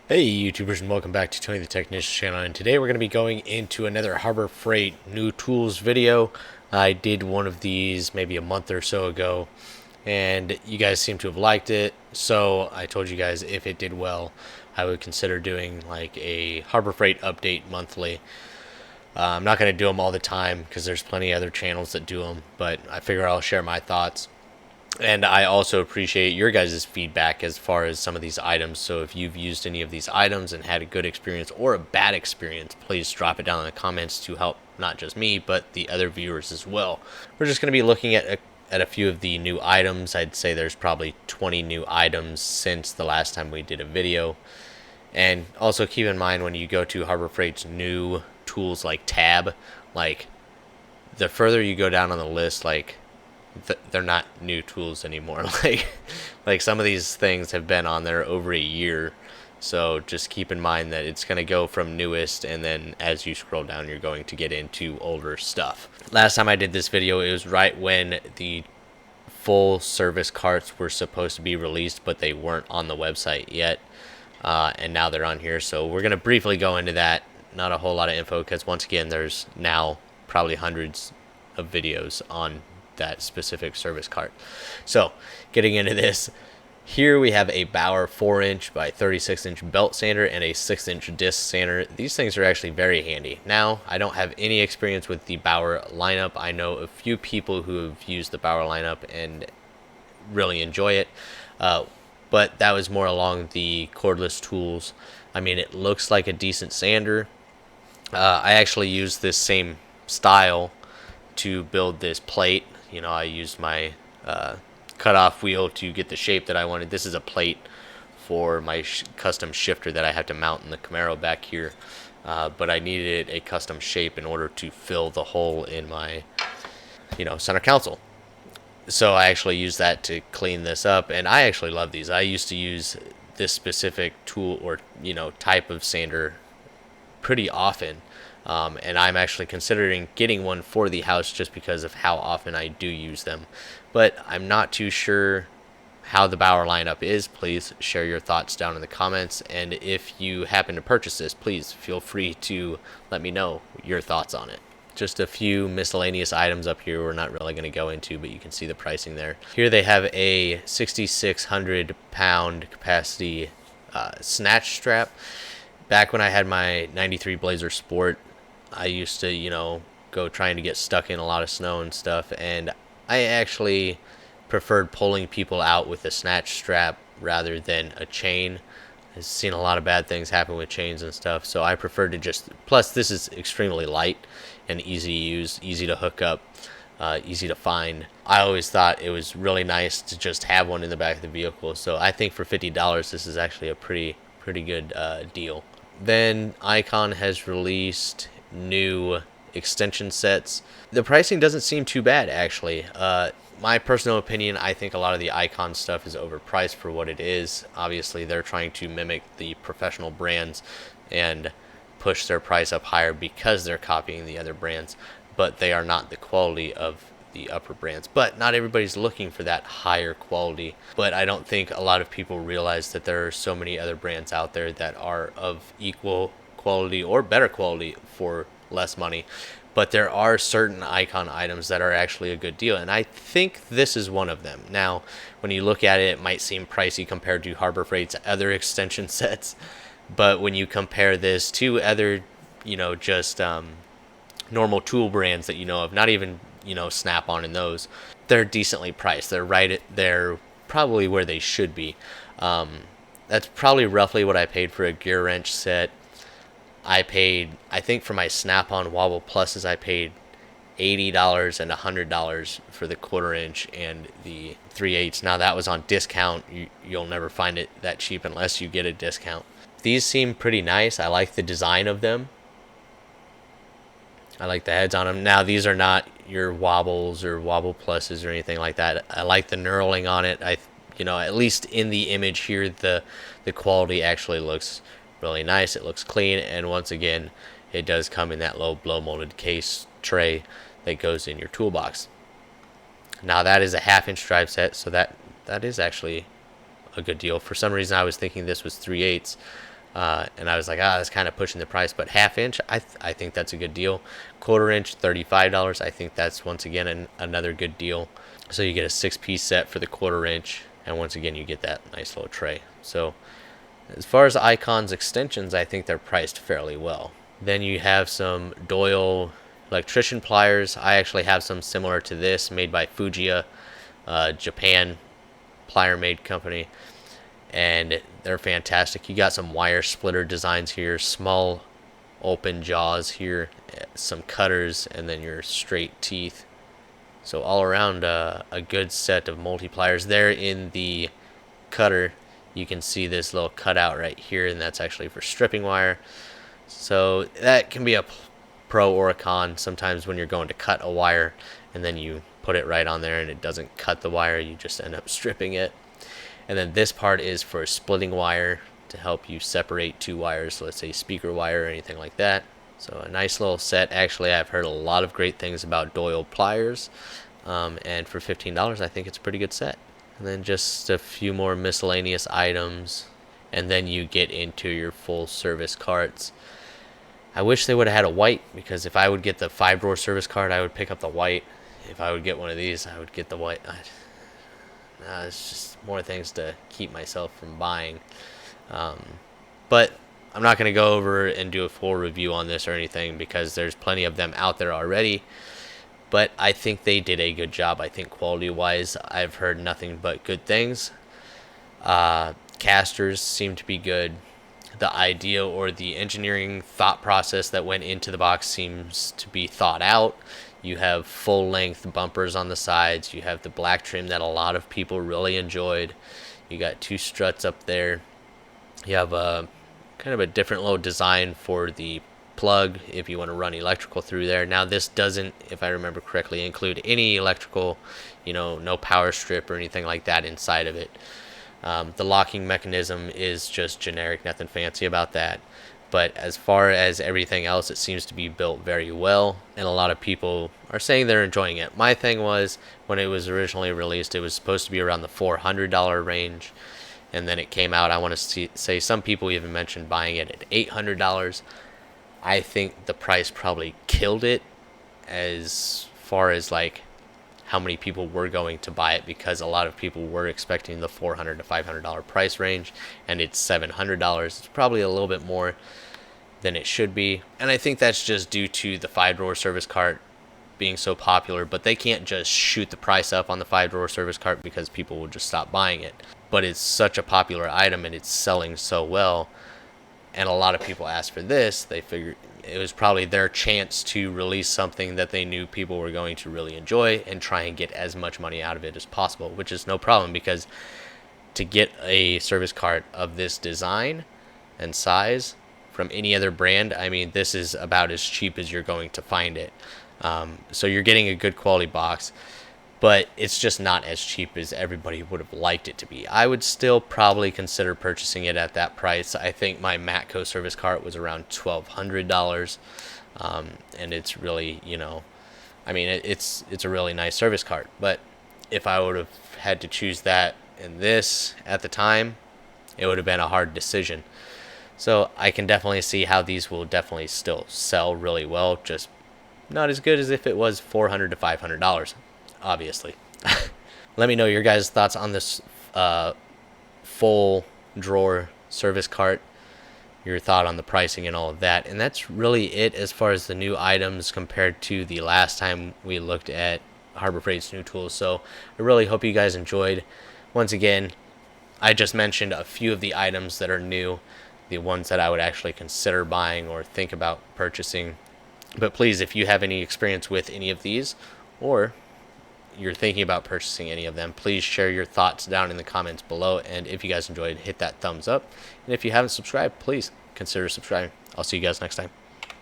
Hey YouTubers, and welcome back to Tony the Technician channel, and today we're going to be going into another Harbor Freight new tools video. I did one of these maybe a month or so ago and you guys seem to have liked it, so I told you guys if it did well I would consider doing like a Harbor Freight update monthly. I'm not going to do them all the time because there's plenty of other channels that do them, but I figure I'll share my thoughts. And I also appreciate your guys' feedback as far as some of these items. So if you've used any of these items and had a good experience or a bad experience, please drop it down in the comments to help not just me, but the other viewers as well. We're just going to be looking at a few of the new items. I'd say there's probably 20 new items since the last time we did a video. And also keep in mind when you go to Harbor Freight's new tools like tab, like the further you go down on the list, like they're not new tools anymore. Like some of these things have been on there over a year, so just keep in mind that it's going to go from newest, and then as you scroll down you're going to get into older stuff. Last time I did this video, it was right when the full service carts were supposed to be released, but they weren't on the website yet, and now they're on here. So we're going to briefly go into that. Not a whole lot of info because once again there's now probably hundreds of videos on that specific service cart. So getting into this, here we have a Bauer 4-inch by 36-inch belt sander and a 6-inch disc sander. These things are actually very handy. Now, I don't have any experience with the Bauer lineup. I know a few people who have used the Bauer lineup and really enjoy it, but that was more along the cordless tools. I mean, it looks like a decent sander. I actually used this same style to build this plate. You know, I used my cutoff wheel to get the shape that I wanted. This is a plate for my custom shifter that I have to mount in the Camaro back here, but I needed a custom shape in order to fill the hole in my, center console. So I actually used that to clean this up, and I actually love these. I used to use this specific tool or type of sander pretty often. And I'm actually considering getting one for the house just because of how often I do use them. But I'm not too sure how the Bauer lineup is. Please share your thoughts down in the comments. And if you happen to purchase this, please feel free to let me know your thoughts on it. Just a few miscellaneous items up here we're not really going to go into, but you can see the pricing there. Here they have a 6,600 pound capacity snatch strap. Back when I had my 93 Blazer Sport, I used to, go trying to get stuck in a lot of snow and stuff, and I actually preferred pulling people out with a snatch strap rather than a chain. I've seen a lot of bad things happen with chains and stuff, so I preferred to just, plus this is extremely light and easy to use, easy to hook up, easy to find. I always thought it was really nice to just have one in the back of the vehicle, so I think for $50 this is actually a pretty good deal. Then Icon has released new extension sets. The pricing doesn't seem too bad, actually. My personal opinion, I think a lot of the Icon stuff is overpriced for what it is. Obviously they're trying to mimic the professional brands and push their price up higher because they're copying the other brands, but they are not the quality of the upper brands. But not everybody's looking for that higher quality. But I don't think a lot of people realize that there are so many other brands out there that are of equal quality or better quality for less money. But there are certain Icon items that are actually a good deal, and I think this is one of them. Now, when you look at it, it might seem pricey compared to Harbor Freight's other extension sets, but when you compare this to other, just normal tool brands that you know of, not even Snap-on and those, they're decently priced. They're probably where they should be. That's probably roughly what I paid for a gear wrench set. I think for my Snap-on Wobble Pluses, I paid $80 and $100 for the 1/4 inch and the 3/8. Now that was on discount. You'll never find it that cheap unless you get a discount. These seem pretty nice. I like the design of them. I like the heads on them. Now these are not your Wobbles or Wobble Pluses or anything like that. I like the knurling on it. At least in the image here, the quality actually looks really nice. It looks clean, and once again, it does come in that low blow molded case tray that goes in your toolbox. Now that is a 1/2 inch drive set, so that is actually a good deal. For some reason I was thinking this was 3/8. And I was like, that's kind of pushing the price. But half inch, I think that's a good deal. Quarter inch, $35. I think that's once again another good deal. So you get a 6-piece set for the quarter inch, and once again you get that nice little tray. So as far as Icon's extensions, I think they're priced fairly well. Then you have some Doyle Electrician Pliers. I actually have some similar to this, made by Fujiya, Japan plier made company, and they're fantastic. You got some wire splitter designs here, small open jaws here, some cutters, and then your straight teeth. So all around a good set of multipliers. There in the cutter, you can see this little cutout right here, and that's actually for stripping wire. So that can be a pro or a con. Sometimes when you're going to cut a wire and then you put it right on there and it doesn't cut the wire, you just end up stripping it. And then this part is for splitting wire to help you separate two wires, let's say speaker wire or anything like that. So a nice little set. Actually, I've heard a lot of great things about Doyle pliers, and for $15 I think it's a pretty good set. And then just a few more miscellaneous items, and then you get into your full service carts. I wish they would have had a white, because if I would get the 5-drawer service cart, I would pick up the white. If I would get one of these, I would get the white. It's just more things to keep myself from buying. But I'm not going to go over and do a full review on this or anything, because there's plenty of them out there already. But I think they did a good job. I think quality-wise, I've heard nothing but good things. Casters seem to be good. The idea or the engineering thought process that went into the box seems to be thought out. You have full-length bumpers on the sides. You have the black trim that a lot of people really enjoyed. You got 2 struts up there. You have a kind of a different little design for the plug if you want to run electrical through there. Now this doesn't, if I remember correctly, include any electrical, no power strip or anything like that inside of it. The locking mechanism is just generic, nothing fancy about that. But as far as everything else, it seems to be built very well, and a lot of people are saying they're enjoying it. My thing was, when it was originally released, it was supposed to be around the $400 range, and then it came out, I want to say some people even mentioned buying it at $800. I think the price probably killed it as far as like how many people were going to buy it, because a lot of people were expecting the $400 to $500 price range, and it's $700. It's probably a little bit more than it should be, and I think that's just due to the 5-drawer service cart being so popular. But they can't just shoot the price up on the 5-drawer service cart, because people will just stop buying it. But it's such a popular item and it's selling so well, and a lot of people asked for this. They figured it was probably their chance to release something that they knew people were going to really enjoy and try and get as much money out of it as possible, which is no problem, because to get a service cart of this design and size from any other brand, I mean, this is about as cheap as you're going to find it. So you're getting a good quality box, but it's just not as cheap as everybody would have liked it to be. I would still probably consider purchasing it at that price. I think my Matco service cart was around $1,200, and it's really, it's a really nice service cart. But if I would have had to choose that and this at the time, it would have been a hard decision. So I can definitely see how these will definitely still sell really well, just not as good as if it was $400 to $500. Obviously. Let me know your guys' thoughts on this full drawer service cart, your thought on the pricing and all of that. And that's really it as far as the new items compared to the last time we looked at Harbor Freight's new tools. So I really hope you guys enjoyed. Once again, I just mentioned a few of the items that are new, the ones that I would actually consider buying or think about purchasing. But please, if you have any experience with any of these, or you're thinking about purchasing any of them, please share your thoughts down in the comments below. And if you guys enjoyed, hit that thumbs up. And if you haven't subscribed, please consider subscribing. I'll see you guys next time.